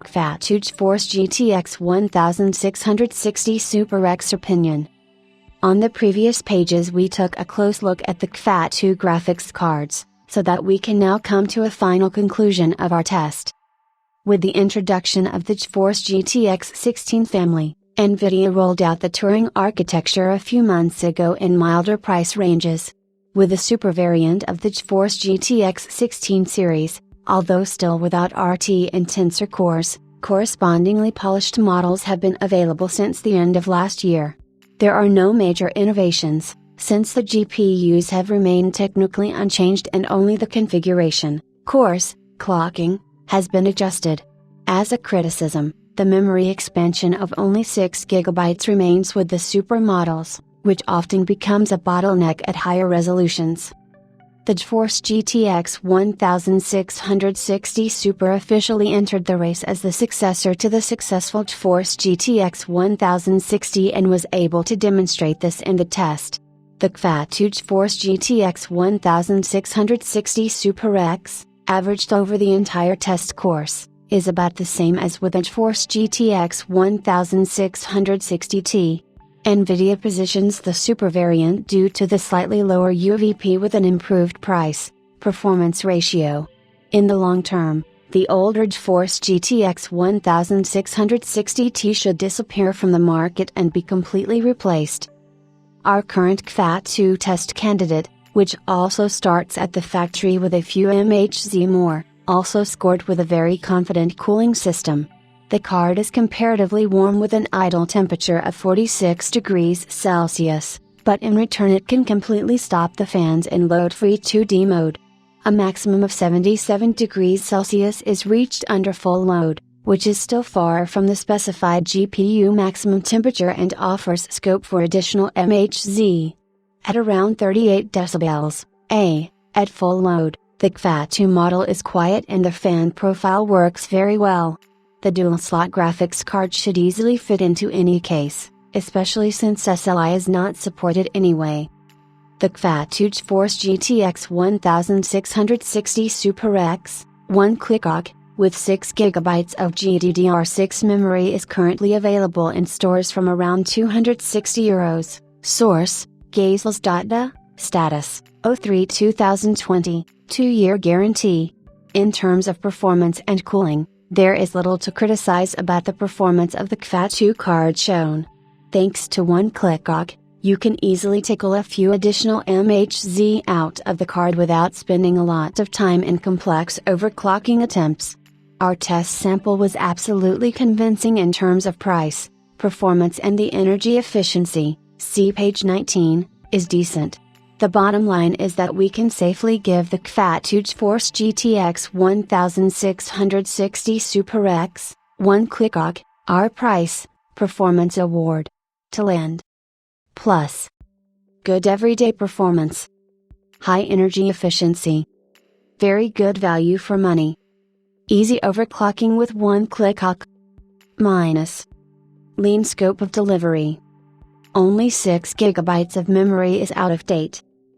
KFA2 GeForce GTX 1660 Super X opinion. On the previous pages we took a close look at the KFA2 graphics cards, so that we can now come to a final conclusion of our test. With the introduction of the GeForce GTX 16 family, NVIDIA rolled out the Turing architecture a few months ago in milder price ranges. With the super variant of the GeForce GTX 16 series, although still without RT and Tensor cores, correspondingly polished models have been available since the end of last year. There are no major innovations, since the GPUs have remained technically unchanged and only the configuration, cores, clocking, has been adjusted. As a criticism, the memory expansion of only 6 GB remains with the super models, which often becomes a bottleneck at higher resolutions. The GeForce GTX 1660 Super officially entered the race as the successor to the successful GeForce GTX 1060 and was able to demonstrate this in the test. The KFA2 GeForce GTX 1660 Super X, averaged over the entire test course, is about the same as with the GeForce GTX 1660 Ti. NVIDIA positions the Super variant due to the slightly lower UVP with an improved price-performance ratio. In the long term, the older GeForce GTX 1660 Ti should disappear from the market and be completely replaced. Our current KFA2 test candidate, which also starts at the factory with a few MHz more, also scored with a very confident cooling system. The card is comparatively warm with an idle temperature of 46 degrees Celsius, but in return it can completely stop the fans in load-free 2D mode. A maximum of 77 degrees Celsius is reached under full load, which is still far from the specified GPU maximum temperature and offers scope for additional MHz. At around 38 decibels, at full load, the KFA2 model is quiet and the fan profile works very well. The dual-slot graphics card should easily fit into any case, especially since SLI is not supported anyway. The KFA2 GeForce GTX 1660 Super X, 1-click OG, with 6 GB of GDDR6 memory is currently available in stores from around €260. Source, Gazels.da, Status, 03-2020, 2-year guarantee. In terms of performance and cooling, there is little to criticize about the performance of the KFA2 card shown. Thanks to 1-click OG, you can easily tickle a few additional MHz out of the card without spending a lot of time in complex overclocking attempts. Our test sample was absolutely convincing in terms of price, performance and the energy efficiency, see page 19, is decent. The bottom line is that we can safely give the KFA2 GeForce GTX 1660 Super X, 1-click OG, our price-performance award. To land. Plus. Good everyday performance. High energy efficiency. Very good value for money. Easy overclocking with 1-click OG. Minus. Lean scope of delivery. Only 6 GB of memory is out of date.